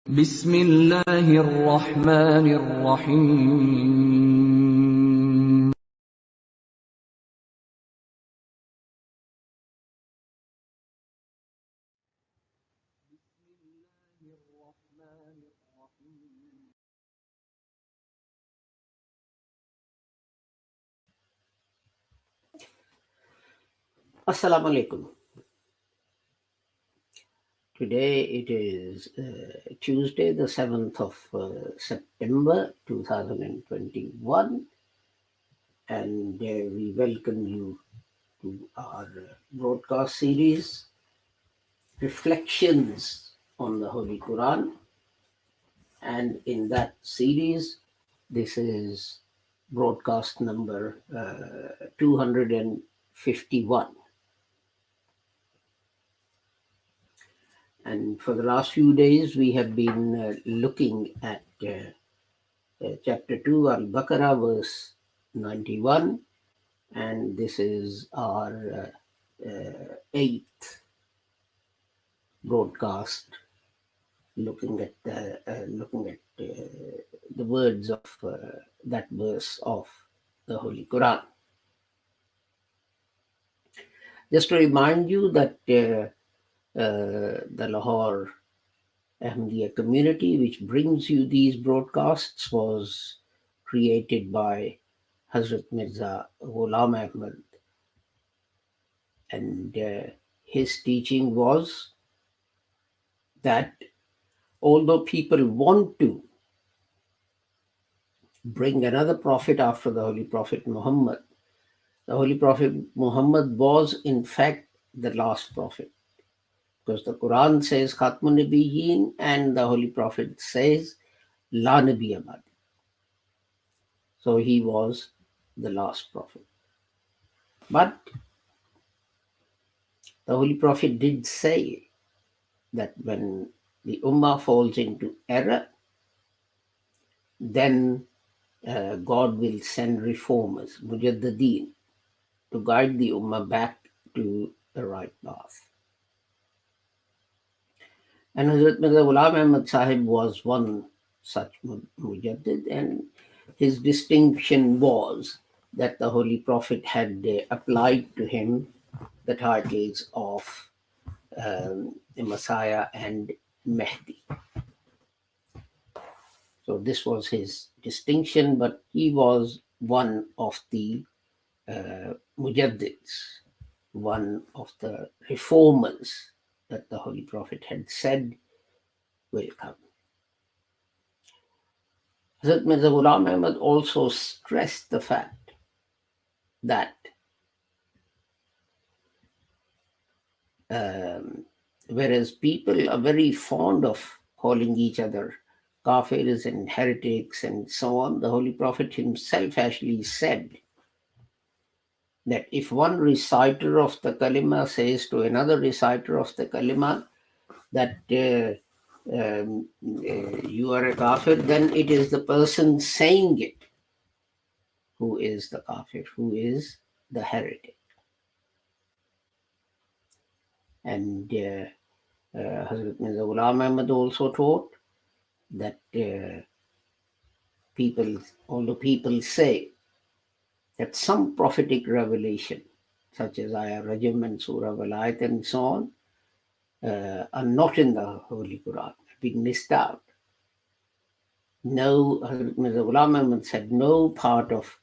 بسم الله الرحمن الرحيم Assalamu alaikum. Today it is Tuesday, the 7th of September 2021, and we welcome you to our broadcast series, Reflections on the Holy Quran. And in that series, this is broadcast number 251. And for the last few days, we have been looking at chapter 2, Al-Baqarah, verse 91, and this is our eighth broadcast, looking at the words of that verse of the Holy Quran. Just to remind you that the Lahore Ahmadiyya community, which brings you these broadcasts, was created by Hazrat Mirza Ghulam Ahmad, and his teaching was that although people want to bring another prophet after the Holy Prophet Muhammad, the Holy Prophet Muhammad was in fact the last prophet, because the Quran says Khatmun Nabiyyin and the Holy Prophet says La Nabi Abad. So he was the last prophet. But the Holy Prophet did say that when the Ummah falls into error, then God will send reformers, Mujaddideen, to guide the Ummah back to the right path. And Hazrat Mirza Ghulam Ahmad Sahib was one such Mujaddid, and his distinction was that the Holy Prophet had applied to him the titles of the Messiah and Mahdi. So this was his distinction, but he was one of the Mujaddids, one of the reformers that the Holy Prophet had said will come. Hazrat Mirza Ghulam Ahmad also stressed the fact that whereas people are very fond of calling each other kafirs and heretics and so on, the Holy Prophet himself actually said that if one reciter of the kalima says to another reciter of the kalima that you are a kafir, then it is the person saying it who is the kafir, who is the heretic. And Hazrat Mirza Ghulam Ahmad also taught that although people say that some prophetic revelation, such as Ayah Rajam and Surah Walayat and so on, are not in the Holy Quran, have been missed out. No, Hazrat Mirza Ghulam Ahmad said no part of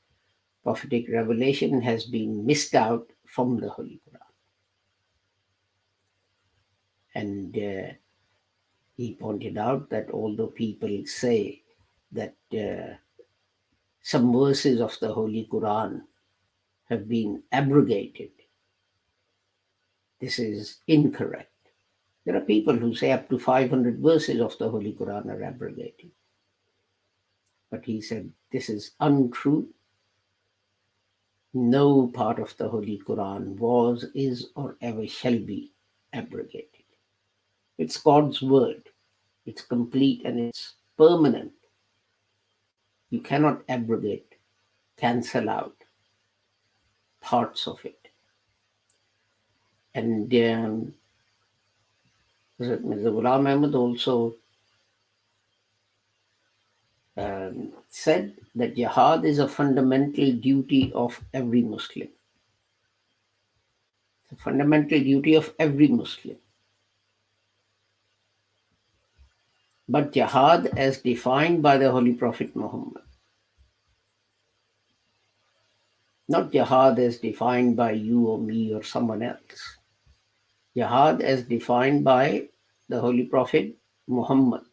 prophetic revelation has been missed out from the Holy Quran. And he pointed out that although people say that some verses of the Holy Quran have been abrogated, this is incorrect. There are people who say up to 500 verses of the Holy Quran are abrogated. But he said this is untrue. No part of the Holy Quran was, is, or ever shall be abrogated. It's God's word. It's complete and it's permanent. You cannot abrogate, cancel out parts of it. And Hazrat Mirza Ghulam Ahmad also said that jihad is a fundamental duty of every Muslim. The fundamental duty of every Muslim. But jihad as defined by the Holy Prophet Muhammad, not jihad as defined by you or me or someone else. Jihad as defined by the Holy Prophet Muhammad.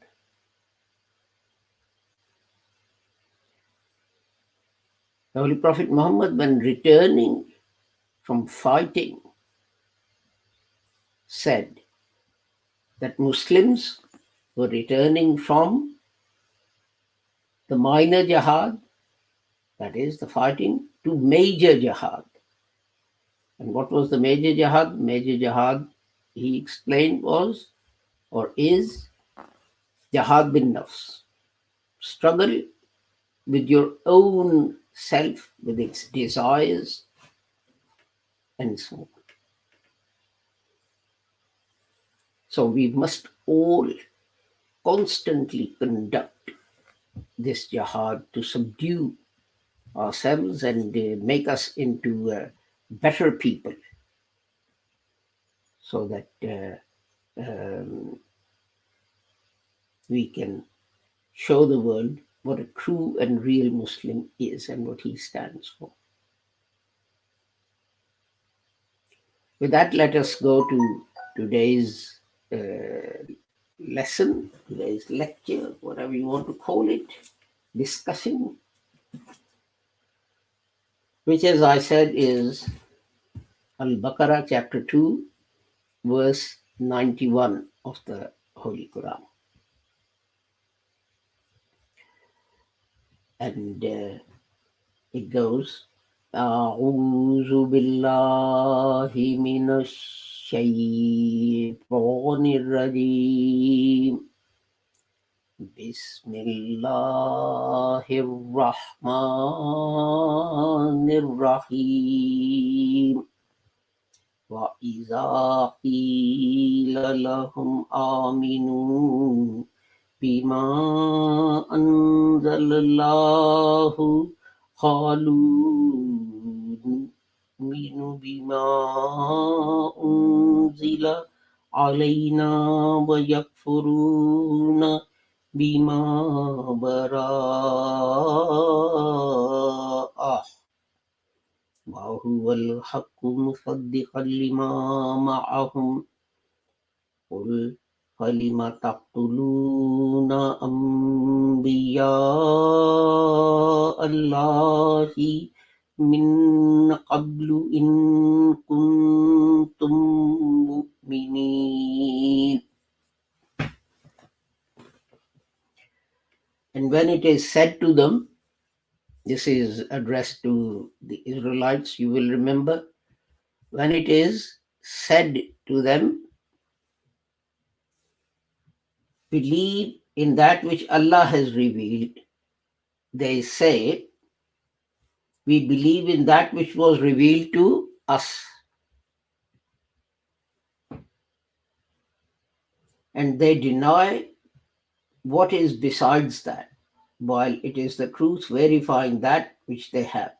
The Holy Prophet Muhammad, when returning from fighting, said that Muslims were returning from the minor jihad, that is the fighting, to major jihad. And what was the major jihad? Major jihad, he explained, was or is jihad bin nafs. Struggle with your own self, with its desires, and so on. So we must all constantly conduct this jihad to subdue ourselves and make us into better people, so that we can show the world what a true and real Muslim is and what he stands for. With that, let us go to today's lesson, today's lecture, whatever you want to call it, discussion, which, as I said, is Al-Baqarah chapter 2, verse 91 of the Holy Quran. And it goes, أعوذ بالله من الشيطان الرجيم بسم الله الرحمن الرحيم وإذا قيل لهم آمنوا بما أنزل الله قالوا نؤمن بما أنزل علينا ويكفرون بما براءه وهو الحق مصدقا لما معهم قل فلم تقتلون أنبياء الله من قبل إن كنتم مؤمنين. And when it is said to them, this is addressed to the Israelites, you will remember, when it is said to them, believe in that which Allah has revealed, they say, we believe in that which was revealed to us. And they deny what is besides that, while it is the truth verifying that which they have.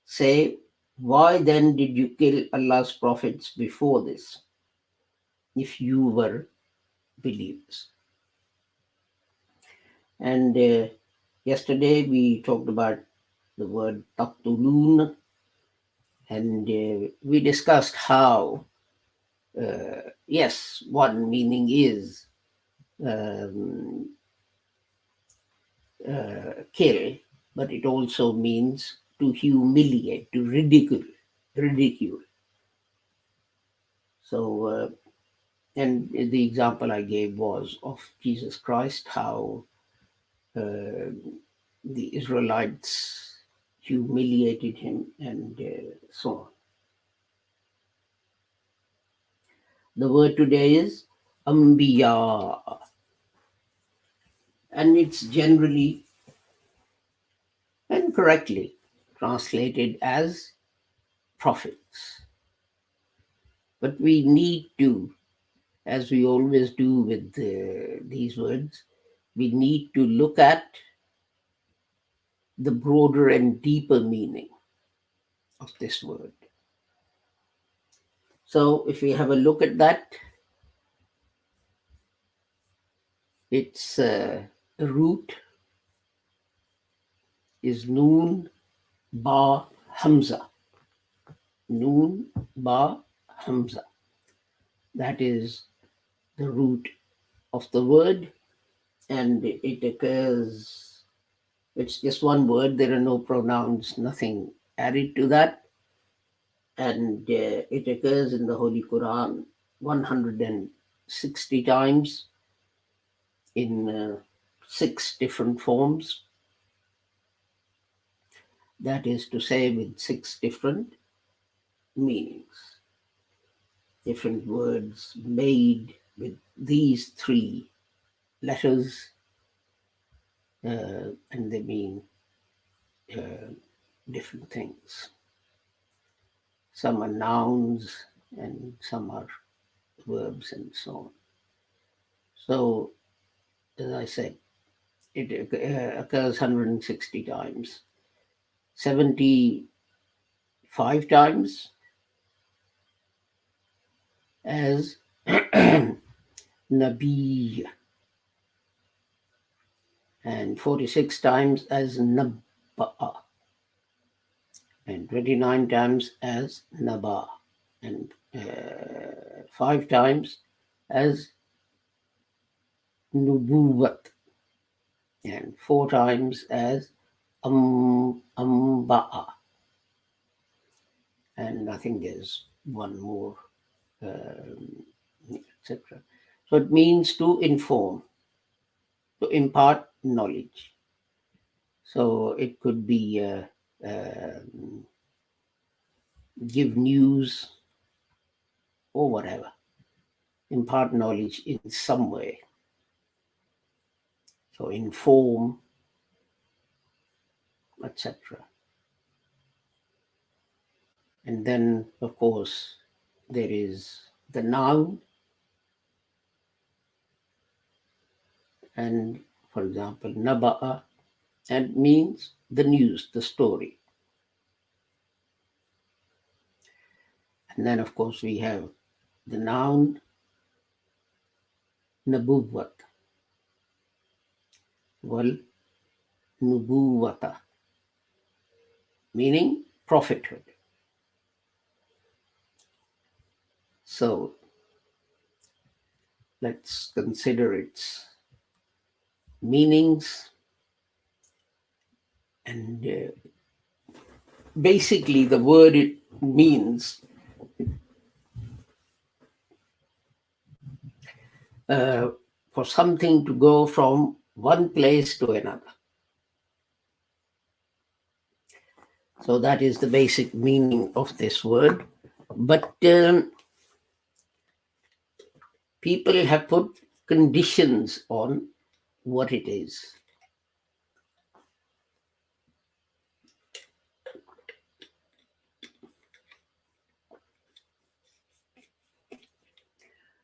Say, why then did you kill Allah's prophets before this, if you were believers? And yesterday we talked about the word taqtulun, and we discussed how, yes, one meaning is kill, but it also means to humiliate, to ridicule. So, and the example I gave was of Jesus Christ, how the Israelites humiliated him and so on. The word today is Ambiya, and it's generally and correctly translated as prophets. But we need to, as we always do with these words, we need to look at the broader and deeper meaning of this word. So if we have a look at that, its root is Noon Ba Hamza. Noon Ba Hamza. That is the root of the word, and it occurs, it's just one word, there are no pronouns, nothing added to that, and it occurs in the Holy Quran 160 times in 6 different forms. That is to say, with 6 different meanings. Different words made with these 3 letters, and they mean different things. Some are nouns and some are verbs and so on. So, as I said, it occurs 160 times. 75 times as Nabi, and 46 times as Nabba'a, and 29 times as Naba, and 5 times as Nubuwat, and 4 times as Amba'a, and I think there's one more, etc. So it means to inform, to impart knowledge. So it could be give news or whatever, impart knowledge in some way. So inform, etc. And then, of course, there is the noun, and for example, Naba'a, and means the news, the story. And then, of course, we have the noun Nabuwat, wal Nubuwata, meaning prophethood. So let's consider its meanings. And basically, the word it means for something to go from one place to another. So that is the basic meaning of this word. But people have put conditions on what it is.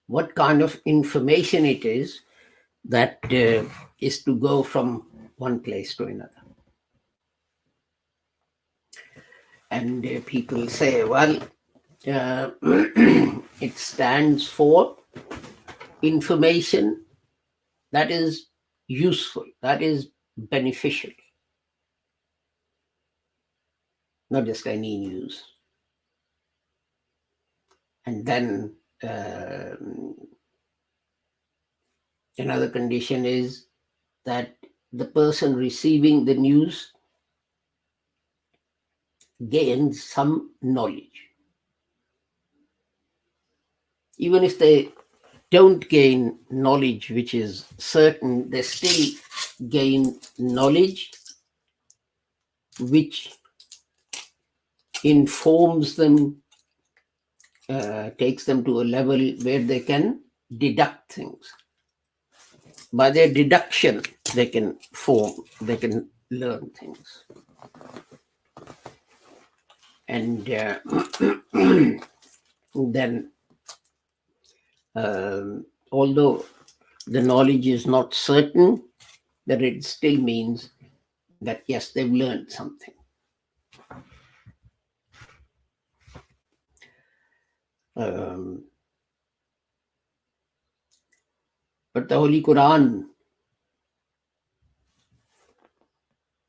What kind of information it is that is to go from one place to another. And people say, well, it stands for information that is useful, that is beneficial, not just any news. And then another condition is that the person receiving the news gains some knowledge. Even if they don't gain knowledge which is certain, they still gain knowledge which informs them, takes them to a level where they can deduct things. By their deduction, they can learn things. And then, although the knowledge is not certain, that it still means that yes, they've learned something. But the Holy Quran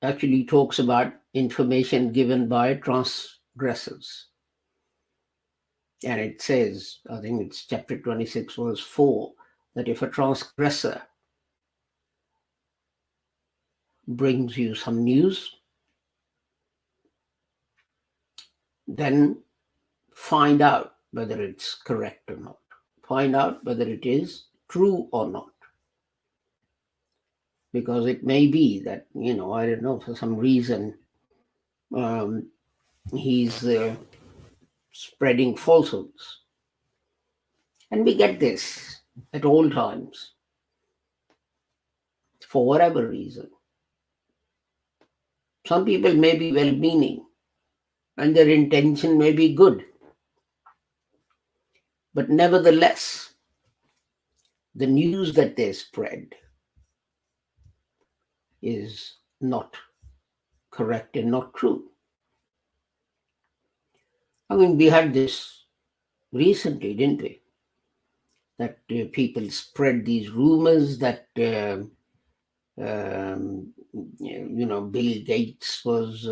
actually talks about information given by transgressors. And it says, I think it's chapter 26, verse 4, that if a transgressor brings you some news, then find out whether it's correct or not. Find out whether it is true or not. Because it may be that, I don't know, for some reason, he's spreading falsehoods. And we get this at all times, for whatever reason. Some people may be well-meaning, and their intention may be good. But nevertheless, the news that they spread is not correct and not true. I mean, we had this recently, didn't we? That people spread these rumors that, Bill Gates was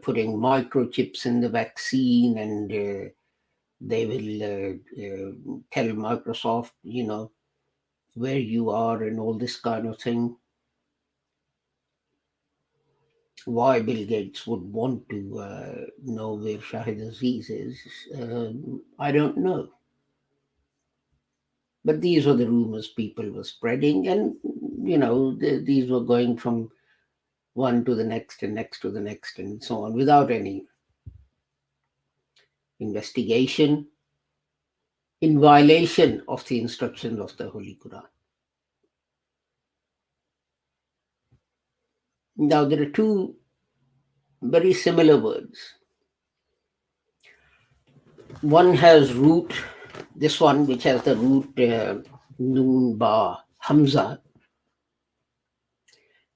putting microchips in the vaccine, and they will tell Microsoft, where you are and all this kind of thing. Why Bill Gates would want to know where Shahid Aziz is, I don't know. But these were the rumors people were spreading, and these were going from one to the next and next to the next and so on, without any investigation, in violation of the instructions of the Holy Quran. Now, there are two very similar words. One has root, this one which has the root Noon Ba Hamza,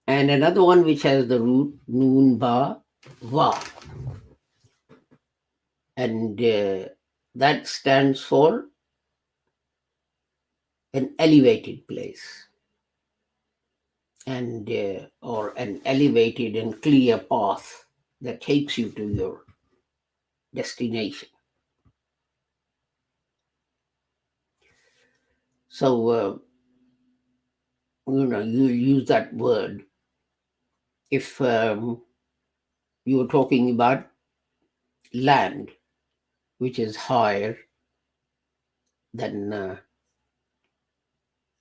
and another one which has the root Noon Ba Va. And that stands for an elevated place, and or an elevated and clear path that takes you to your destination. So, you use that word if you were talking about land which is higher than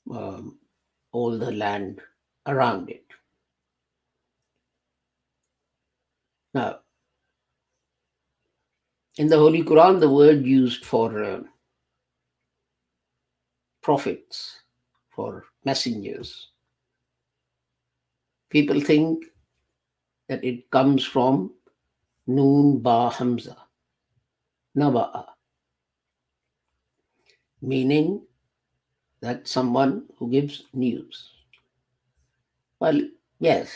all the land around it. Now, in the Holy Quran, the word used for prophets, for messengers, people think that it comes from Noon Ba Hamza, Naba'a, meaning that someone who gives news. Well, yes,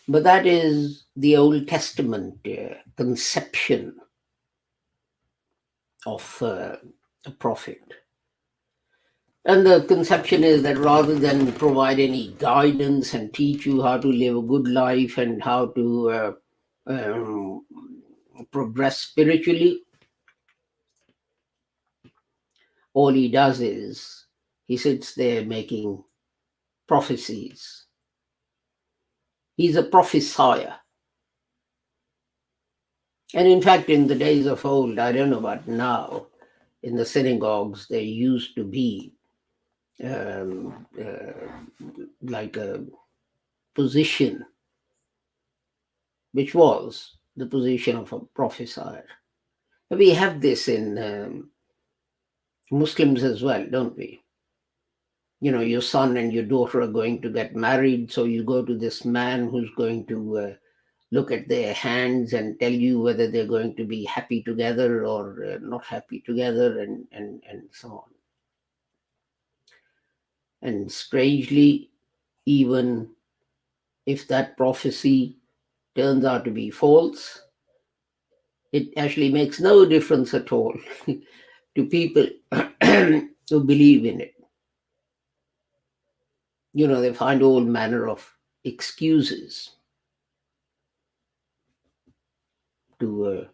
but that is the Old Testament conception of a prophet. And the conception is that rather than provide any guidance and teach you how to live a good life and how to progress spiritually, all he does is he sits there making prophecies. He's a prophesier. And in fact, in the days of old, I don't know about now, in the synagogues, there used to be like a position which was the position of a prophesier. We have this in Muslims as well, don't we? Your son and your daughter are going to get married, so you go to this man who's going to look at their hands and tell you whether they're going to be happy together or not happy together, and so on. And strangely, even if that prophecy turns out to be false, it actually makes no difference at all to people who believe in it. They find all manner of excuses to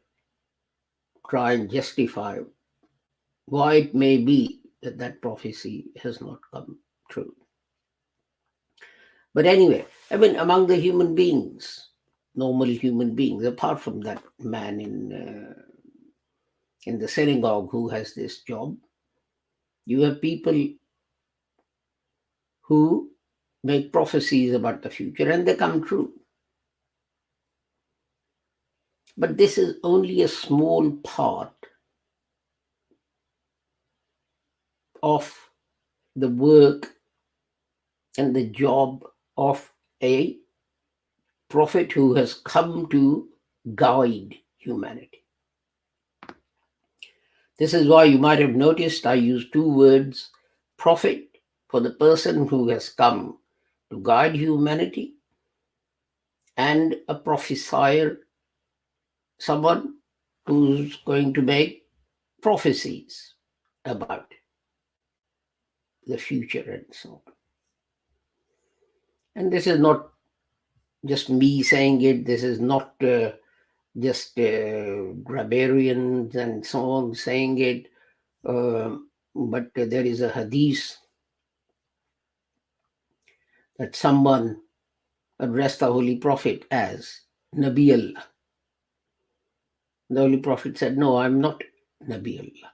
try and justify why it may be that that prophecy has not come true. But anyway, I mean, among the human beings, normal human beings, apart from that man in the synagogue who has this job, you have people who make prophecies about the future and they come true. But this is only a small part of the work and the job of a prophet who has come to guide humanity. This is why you might have noticed I use two words, prophet, for the person who has come to guide humanity, and a prophesier, someone who's going to make prophecies about the future and so on. And this is not just me saying it, this is not just grammarians and so on saying it, but there is a hadith that someone addressed the Holy Prophet as Nabi Allah. The Holy Prophet said, no, I'm not Nabi Allah.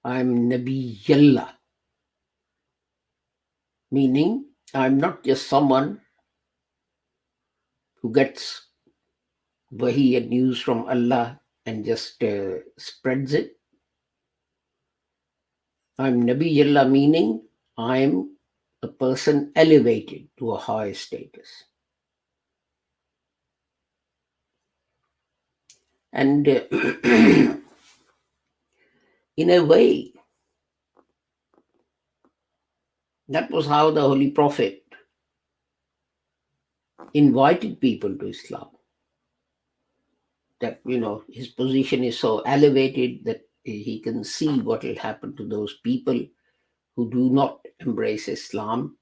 I'm Nabi Allah. Meaning, I'm not just someone who gets wahi and news from Allah and just spreads it. I'm Nabi Allah, meaning I'm a person elevated to a higher status. And in a way, that was how the Holy Prophet invited people to Islam. That, his position is so elevated that he can see what will happen to those people who do not embrace Islam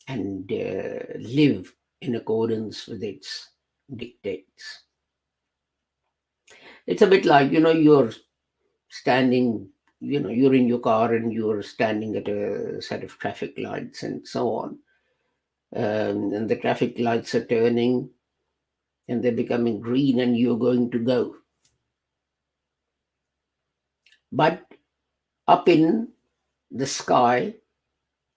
and live in accordance with its dictates. It's a bit like, you're standing, you're in your car and you're standing at a set of traffic lights and so on. And the traffic lights are turning and they're becoming green and you're going to go. But up in the sky,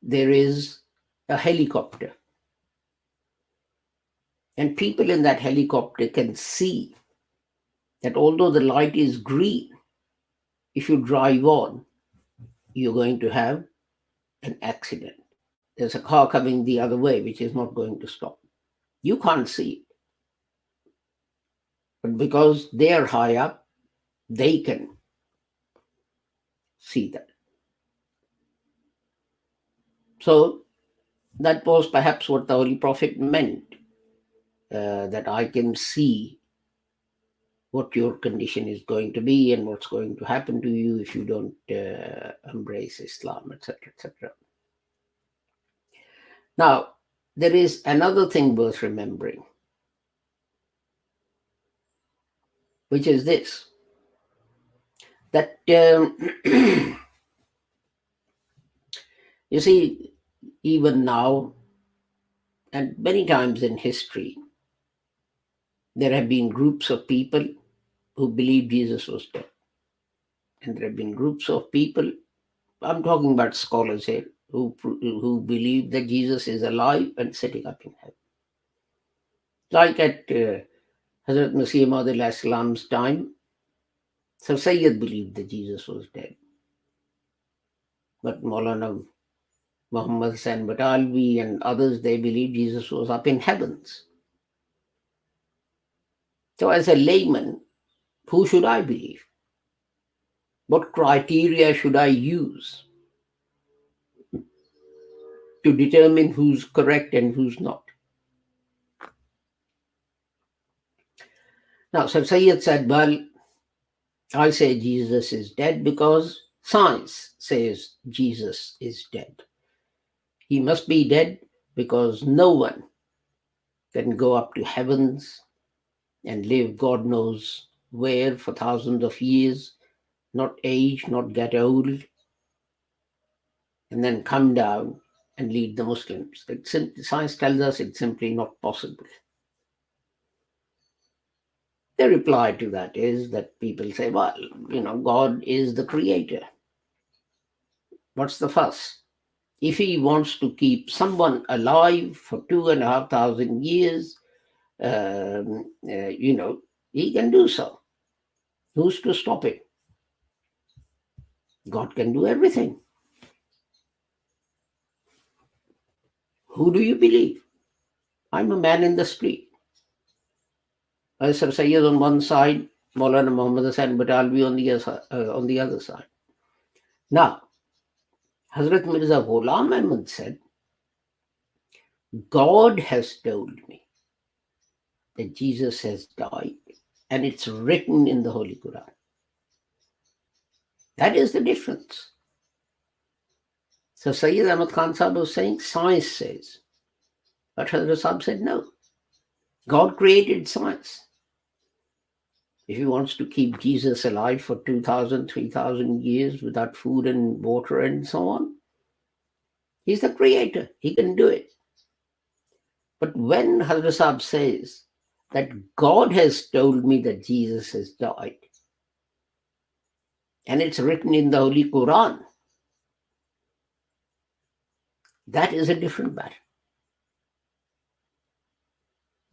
there is a helicopter. And people in that helicopter can see that although the light is green, if you drive on, you're going to have an accident. There's a car coming the other way, which is not going to stop. You can't see it. But because they are high up, they can see that. So that was perhaps what the Holy Prophet meant, that I can see what your condition is going to be and what's going to happen to you if you don't embrace Islam, etc., etc. Now, there is another thing worth remembering, which is this, that you see, even now, and many times in history, there have been groups of people who believe Jesus was dead. And there have been groups of people, I'm talking about scholars here, who believe that Jesus is alive and sitting up in heaven. Like at Hazrat Masih Maud Salam's time, Sir Sayyid believed that Jesus was dead. But Maulana Muhammad Hussain Batalvi and others, they believed Jesus was up in heavens. So as a layman, who should I believe? What criteria should I use to determine who's correct and who's not? Now, Sir Sayyid said, well, I say Jesus is dead because science says Jesus is dead. He must be dead because no one can go up to heavens and live God knows where for thousands of years, not age, not get old, and then come down and lead the Muslims. Science tells us it's simply not possible. The reply to that is that people say, well, God is the creator. What's the fuss? If he wants to keep someone alive for 2,500 years, he can do so. Who's to stop him? God can do everything. Who do you believe? I'm a man in the street. Sir Sayyid on one side, Maulana Muhammad Hassan Batalvi on the other side. Now, Hazrat Mirza Ghulam Ahmad said, God has told me that Jesus has died, and it's written in the Holy Quran. That is the difference. So Sayyid Ahmad Khan Sahib was saying, science says. But Hazrat Sahib said, no. God created science. If he wants to keep Jesus alive for 2,000, 3,000 years without food and water and so on, he's the creator. He can do it. But when Hazrat Sahib says that God has told me that Jesus has died, and it's written in the Holy Quran, that is a different matter.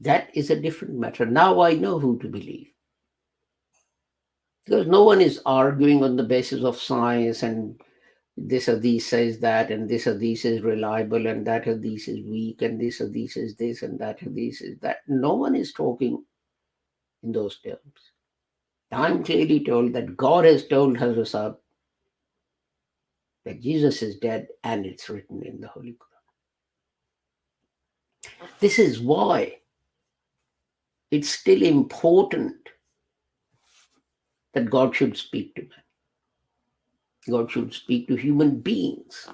That is a different matter. Now I know who to believe. Because no one is arguing on the basis of science and this or this says that, and this or this is reliable, and that or this is weak, and this or this is this, and that or this is that. No one is talking in those terms. I'm clearly told that God has told Hazrat Sahib that Jesus is dead, and it's written in the Holy Quran. This is why it's still important that God should speak to man. God should speak to human beings.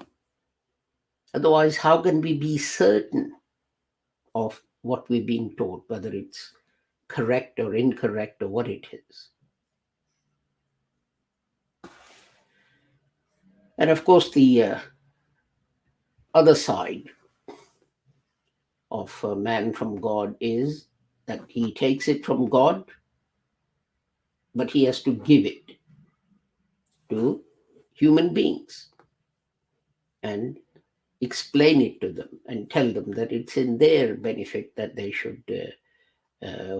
Otherwise, how can we be certain of what we're being taught, whether it's correct or incorrect or what it is? And of course, the other side of man from God is that he takes it from God, but he has to give it to human beings and explain it to them and tell them that it's in their benefit that they should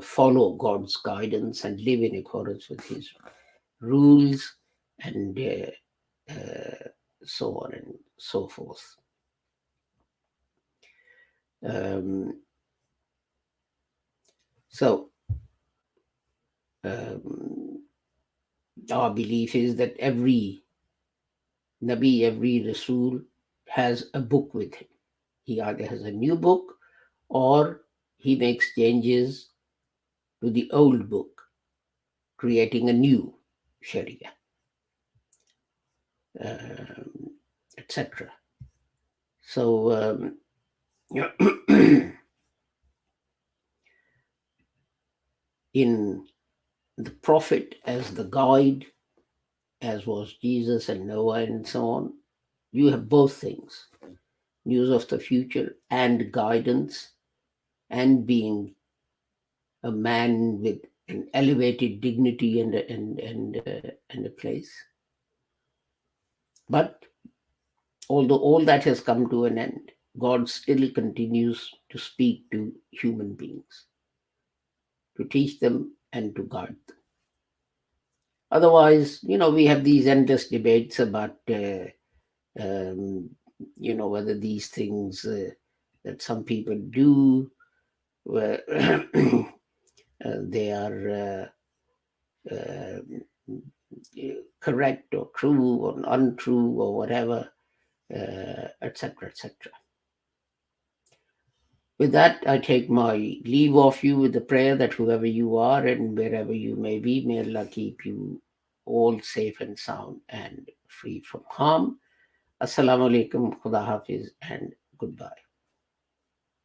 follow God's guidance and live in accordance with his rules and so on and so forth. So our belief is that every Nabi, every Rasul has a book with him. He either has a new book or he makes changes to the old book, creating a new Sharia, etc. So in the Prophet as the guide, as was Jesus and Noah and so on, you have both things: news of the future and guidance, and being a man with an elevated dignity and a place. But although all that has come to an end, God still continues to speak to human beings, to teach them and to guide them. Otherwise, we have these endless debates about, whether these things that some people do, they are correct or true or untrue or whatever, etc., etc. With that, I take my leave of you with the prayer that whoever you are and wherever you may be, may Allah keep you all safe and sound and free from harm. Assalamu alaikum, Khuda Hafiz, and goodbye.